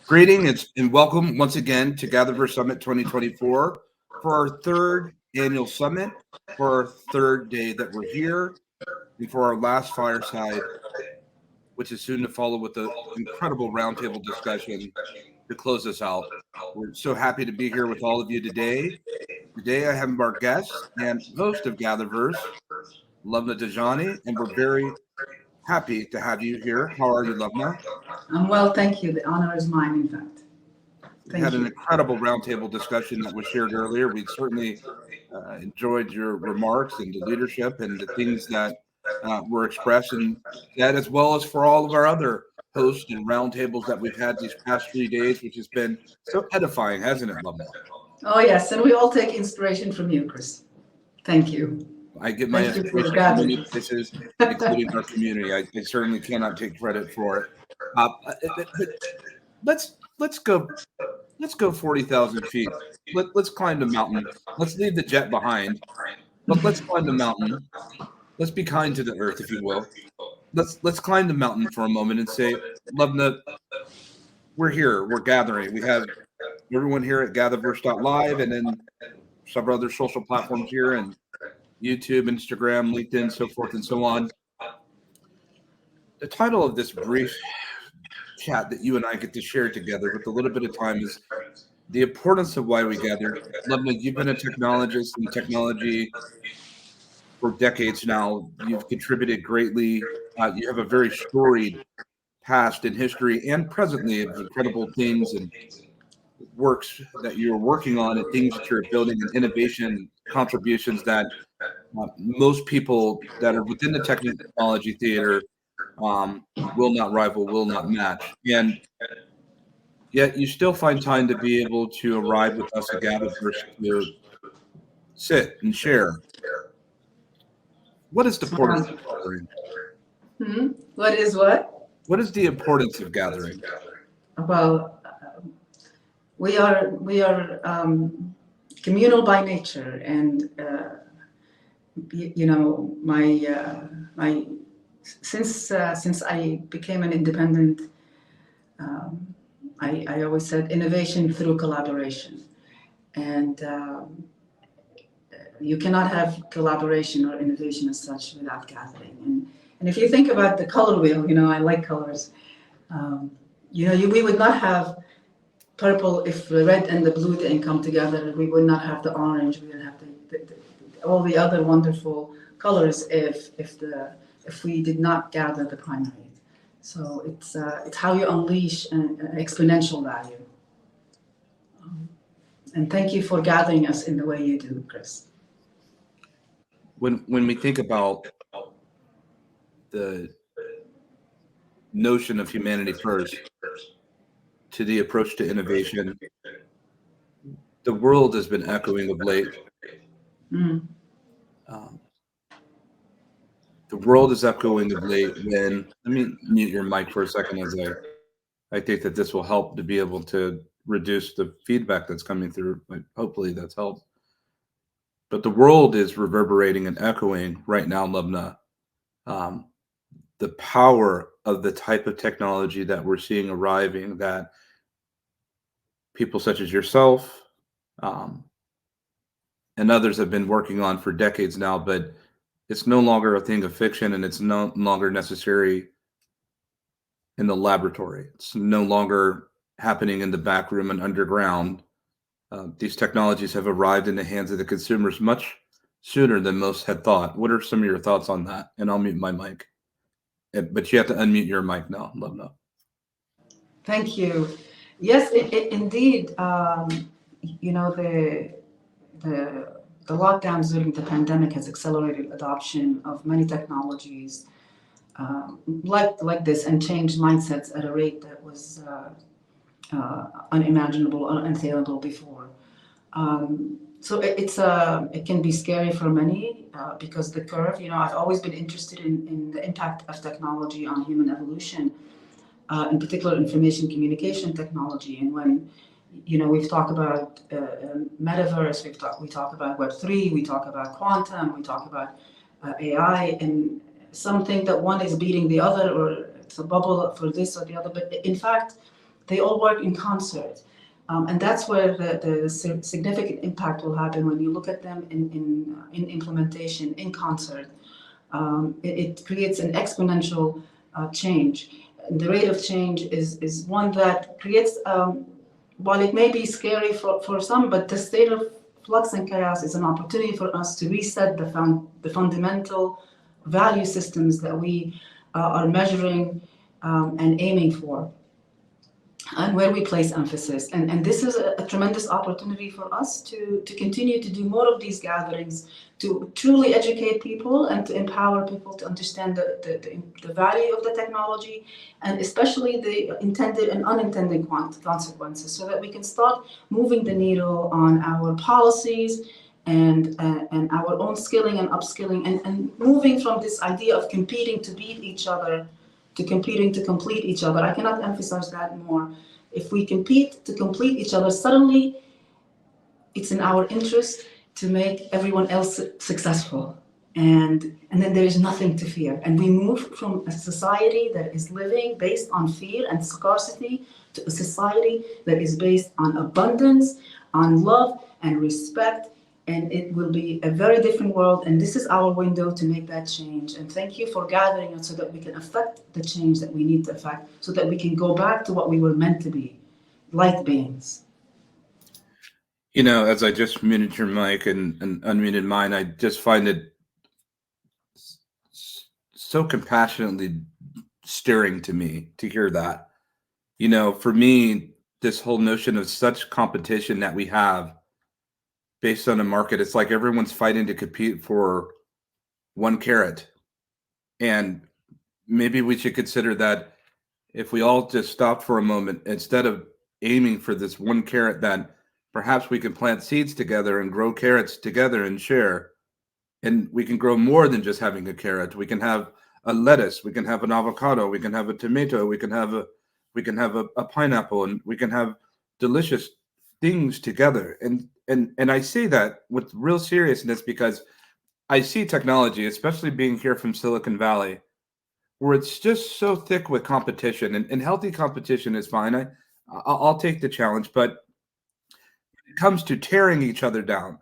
Greetings and welcome once again to GatherVerse Summit 2024 for our third annual summit, for our third day that we're here, and for our last fireside, which is soon to follow with an incredible roundtable discussion to close us out. We're so happy to be here with all of you today. Today I have our guest and host of GatherVerse, Lubna Dajani, and we're very happy to have you here. How are you, Lubna? I'm well, thank you. The honor is mine, in fact. We had an incredible roundtable discussion that was shared earlier. We certainly enjoyed your remarks and the leadership and the things that were expressed in that, as well as for all of our other hosts and roundtables that we've had these past 3 days, which has been so edifying, hasn't it, Lubna? Oh, yes, and we all take inspiration from you, Chris. Thank you. I get my inspiration from many places, including our community. I certainly cannot take credit for it. Let's go 40,000 feet. Let's climb the mountain. Let's leave the jet behind. But let's climb the mountain. Let's be kind to the earth, if you will. Let's climb the mountain for a moment and say, Lubna, we're here. We're gathering. We have everyone here at GatherVerse.live and then several other social platforms here and YouTube, Instagram, LinkedIn, so forth and so on. The title of this brief chat that you and I get to share together with a little bit of time is the importance of why we gather. Lubna, you've been a technologist in technology for decades now. You've contributed greatly. You have a very storied past in history and presently of incredible things and works that you're working on and things that you're building and innovation contributions that most people that are within the technology theater will not rival, will not match. And yet you still find time to be able to arrive with us at GatherVerse to sit and share. What is the importance of gathering? What is what? What is the importance of gathering? Well, we are communal by nature, and my since I became an independent, I always said innovation through collaboration, and you cannot have collaboration or innovation as such without gathering. And if you think about the color wheel, I like colors. We would not have purple if the red and the blue didn't come together. We would not have the orange. We would have all the other wonderful colors if we did not gather the primary. So it's how you unleash an exponential value. And thank you for gathering us in the way you do, Chris. When we think about the notion of humanity first to the approach to innovation, the world has been echoing of late. The world is echoing of late when, let me mute your mic for a second as I think that this will help to be able to reduce the feedback that's coming through. Hopefully that's helped. But the world is reverberating and echoing right now, Lubna, the power of the type of technology that we're seeing arriving that people such as yourself and others have been working on for decades now, but it's no longer a thing of fiction and it's no longer necessary in the laboratory. It's no longer happening in the back room and underground. These technologies have arrived in the hands of the consumers much sooner than most had thought. What are some of your thoughts on that? And I'll mute my mic. But you have to unmute your mic now, Lubna. Thank you. Yes, indeed. The lockdowns during the pandemic has accelerated adoption of many technologies like this and changed mindsets at a rate that was unimaginable, unattainable before. So it can be scary for many because the curve. I've always been interested in the impact of technology on human evolution, in particular information communication technology. And when we've talked about metaverse, we talk about Web3, we talk about quantum, we talk about AI, and some think that one is beating the other or it's a bubble for this or the other. But in fact, they all work in concert. And that's where the significant impact will happen when you look at them in implementation, in concert. It creates an exponential change. The rate of change is one that creates, while it may be scary for some, but the state of flux and chaos is an opportunity for us to reset the fundamental value systems that we are measuring and aiming for, and where we place emphasis. And this is a tremendous opportunity for us to continue to do more of these gatherings, to truly educate people and to empower people to understand the value of the technology, and especially the intended and unintended consequences, so that we can start moving the needle on our policies and our own skilling and upskilling, and moving from this idea of competing to beat each other to competing to complete each other. I cannot emphasize that more. If we compete to complete each other, suddenly it's in our interest to make everyone else successful. And then there is nothing to fear. And we move from a society that is living based on fear and scarcity to a society that is based on abundance, on love and respect. And it will be a very different world. And this is our window to make that change. And thank you for gathering us so that we can affect the change that we need to affect, so that we can go back to what we were meant to be, light beings. You know, as I just muted your mic and unmuted mine, I just find it so compassionately stirring to me to hear that. You know, for me, this whole notion of such competition that we have based on a market, it's like everyone's fighting to compete for one carrot. And maybe we should consider that if we all just stop for a moment, instead of aiming for this one carrot, that perhaps we can plant seeds together and grow carrots together and share. And we can grow more than just having a carrot. We can have a lettuce, we can have an avocado, we can have a tomato, we can have a pineapple, and we can have delicious things together. And I say that with real seriousness, because I see technology, especially being here from Silicon Valley, where it's just so thick with competition, and healthy competition is fine. I'll take the challenge, but when it comes to tearing each other down,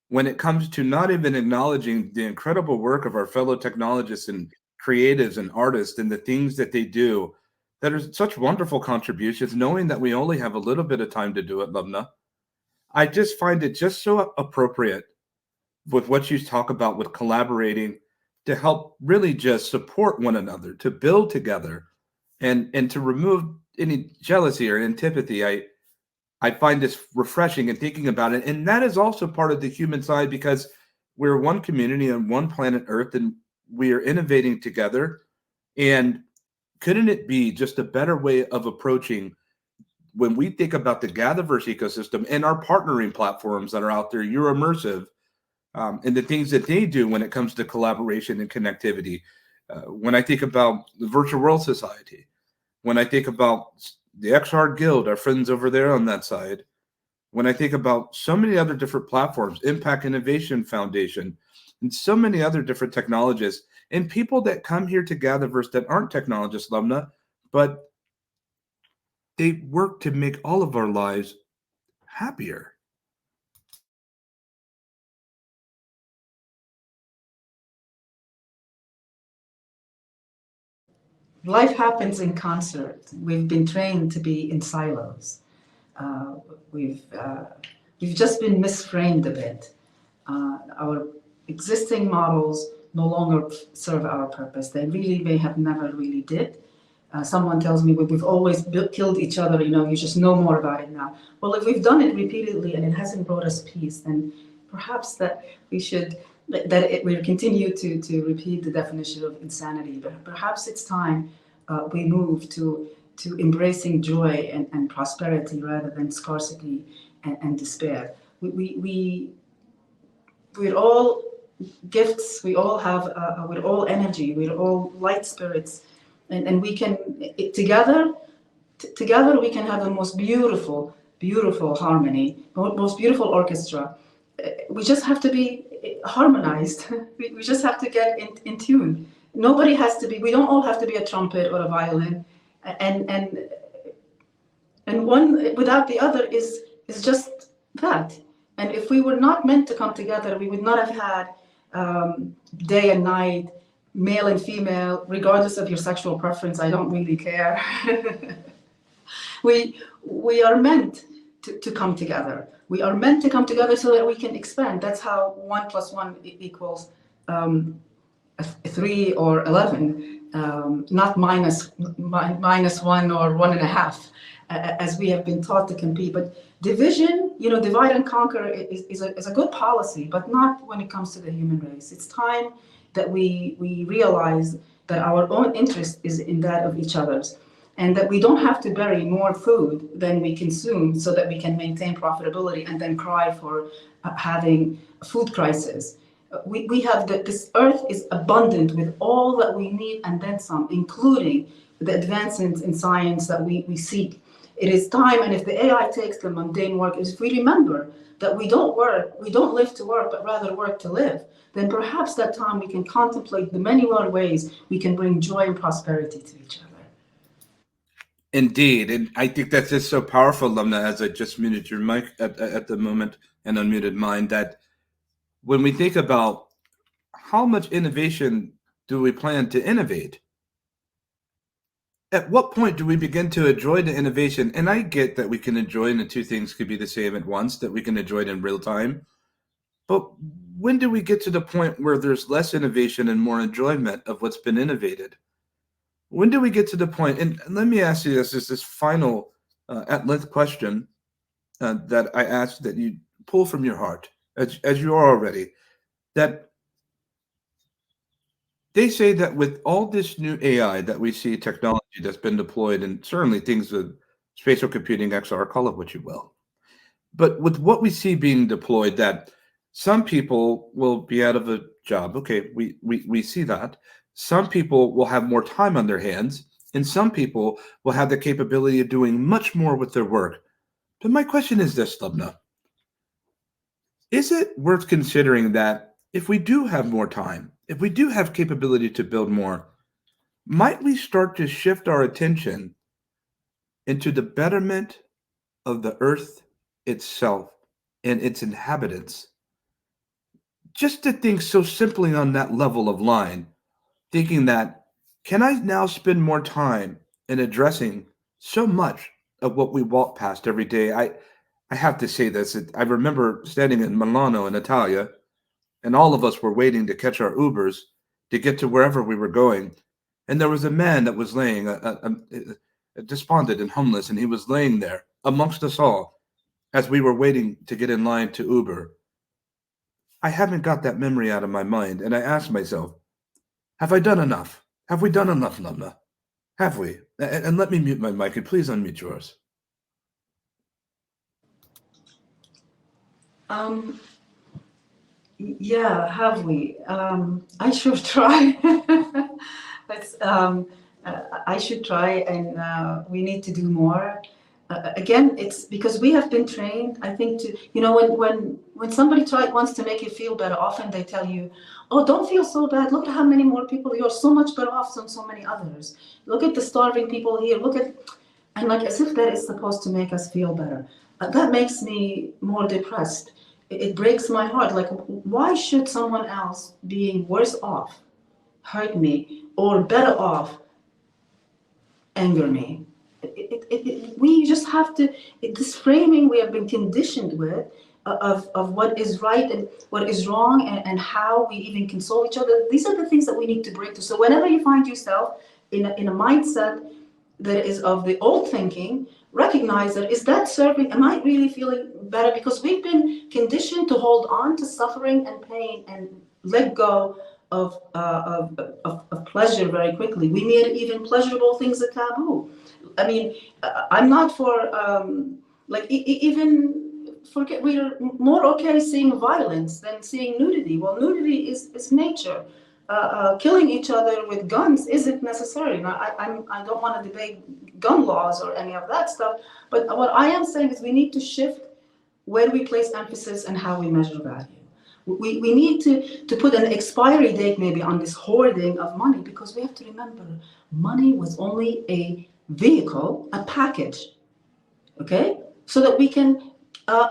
when it comes to not even acknowledging the incredible work of our fellow technologists and creatives and artists and the things that they do that are such wonderful contributions, knowing that we only have a little bit of time to do it, Lubna, I just find it just so appropriate with what you talk about with collaborating to help really just support one another, to build together, and to remove any jealousy or antipathy. I find this refreshing and thinking about it. And that is also part of the human side, because we're one community on one planet Earth, and we are innovating together. And couldn't it be just a better way of approaching when we think about the GatherVerse ecosystem and our partnering platforms that are out there, You're Immersive, and the things that they do when it comes to collaboration and connectivity. When I think about the Virtual World Society, when I think about the XR Guild, our friends over there on that side, when I think about so many other different platforms, Impact Innovation Foundation, and so many other different technologists, and people that come here to GatherVerse that aren't technologists, Lumna, but they work to make all of our lives happier. Life happens in concert. We've been trained to be in silos. We've just been misframed a bit. Our existing models no longer serve our purpose. They really may have never really did. Someone tells me we've always killed each other, you just know more about it now. Well, if we've done it repeatedly and it hasn't brought us peace, then perhaps that we'll continue to repeat the definition of insanity. But perhaps it's time we move to embracing joy and prosperity rather than scarcity and despair. We're all gifts. We all have. We're all energy. We're all light spirits, and we can together we can have the most beautiful harmony, most beautiful orchestra. We just have to be harmonized. We just have to get in tune. Nobody has to be. We don't all have to be a trumpet or a violin, and And one without the other is just that. And if we were not meant to come together, we would not have had day and night, male and female, regardless of your sexual preference. I don't really care. We are meant to come together. We are meant to come together so that we can expand. That's how 1 + 1 equals 3 or 11, not minus 1 or 1.5, as we have been taught to compete. But division, divide and conquer is a good policy, but not when it comes to the human race. It's time that we realize that our own interest is in that of each other's, and that we don't have to bury more food than we consume so that we can maintain profitability and then cry for having a food crisis. We have this earth is abundant with all that we need and then some, including the advancements in science that we seek. It is time, and if the AI takes the mundane work, if we remember that we don't live to work, but rather work to live, then perhaps that time we can contemplate the many more ways we can bring joy and prosperity to each other. Indeed, and I think that's just so powerful, Lumna, as I just muted your mic at the moment and unmuted mine, that when we think about how much innovation do we plan to innovate, at what point do we begin to enjoy the innovation? And I get that we can enjoy, and the two things could be the same at once, that we can enjoy it in real time. But when do we get to the point where there's less innovation and more enjoyment of what's been innovated? When do we get to the point, and let me ask you this final at-length question that I ask that you pull from your heart, as you are already, that they say that with all this new AI that we see, technology that's been deployed, and certainly things with spatial computing, XR, call it what you will, but with what we see being deployed, that some people will be out of a job. Okay, we see that. Some people will have more time on their hands, and some people will have the capability of doing much more with their work. But my question is this, Lubna. Is it worth considering that if we do have more time, if we do have capability to build more, might we start to shift our attention into the betterment of the earth itself and its inhabitants? Just to think so simply on that level of line, thinking that, can I now spend more time in addressing so much of what we walk past every day? I have to say this. I remember standing in Milano in Italia, and all of us were waiting to catch our Ubers to get to wherever we were going. And there was a man that was laying, despondent and homeless, and he was laying there amongst us all as we were waiting to get in line to Uber. I haven't got that memory out of my mind, and I asked myself, have I done enough? Have we done enough, Lumna? Have we? And let me mute my mic, and please unmute yours. Yeah, have we? I should try. I should try, and we need to do more. Again, it's because we have been trained, I think, to, when somebody wants to make you feel better, often they tell you, oh, don't feel so bad. Look at how many more people, you're so much better off than so many others. Look at the starving people here. And like as if that is supposed to make us feel better. That makes me more depressed. It breaks my heart. Like, why should someone else being worse off hurt me, or better off anger me? We just have to, this framing we have been conditioned with of what is right and what is wrong, and how we even console each other. These are the things that we need to break through. So whenever you find yourself in a mindset that is of the old thinking, recognize that, is that serving? Am I really feeling better? Because we've been conditioned to hold on to suffering and pain and let go of pleasure very quickly. We made even pleasurable things a taboo. I mean, I'm not for even forget. We're more okay seeing violence than seeing nudity. Well, nudity is nature. Killing each other with guns isn't necessary. Now, I don't want to debate gun laws or any of that stuff, but what I am saying is we need to shift where we place emphasis and how we measure value. We need to put an expiry date maybe on this hoarding of money, because we have to remember money was only a vehicle, a package. okay? So that we can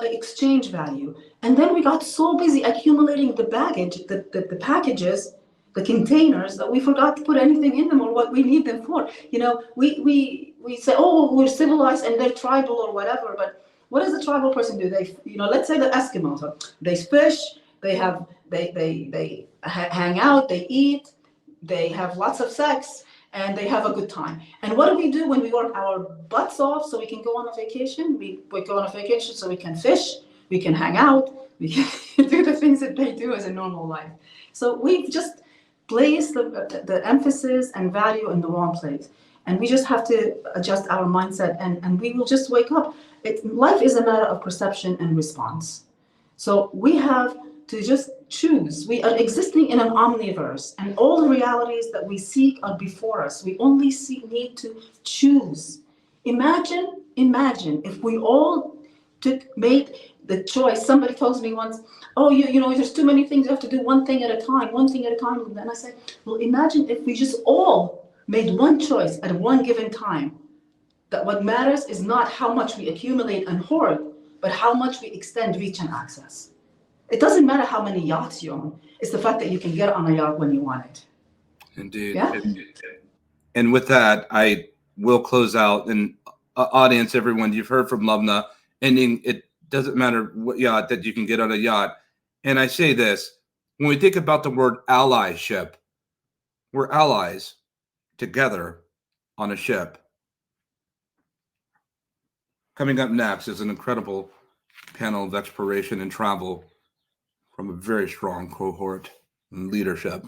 exchange value. And then we got so busy accumulating the baggage, the packages, the containers, that we forgot to put anything in them or what we need them for. We say, oh, we're civilized and they're tribal or whatever, but what does the tribal person do? They, let's say the Eskimos, they fish, they hang out, they eat, they have lots of sex, and they have a good time. And what do we do when we work our butts off so we can go on a vacation? We go on a vacation so we can fish, we can hang out, we can do the things that they do as a normal life. So we've just placed the emphasis and value in the wrong place. And we just have to adjust our mindset, and we will just wake up. Life is a matter of perception and response. So we have to just choose. We are existing in an omniverse, and all the realities that we seek are before us. We only need to choose. Imagine if we all made the choice. Somebody told me once, oh, there's too many things, you have to do one thing at a time. And then I said, well, imagine if we just all made one choice at one given time. That what matters is not how much we accumulate and hoard, but how much we extend reach and access. It doesn't matter how many yachts you own. It's the fact that you can get on a yacht when you want it. Indeed. Yeah? And with that, I will close out. And audience, everyone, you've heard from Lubna, ending, it doesn't matter what yacht that you can get on a yacht. And I say this, when we think about the word allyship, we're allies together on a ship. Coming up next is an incredible panel of exploration and travel from a very strong cohort and leadership.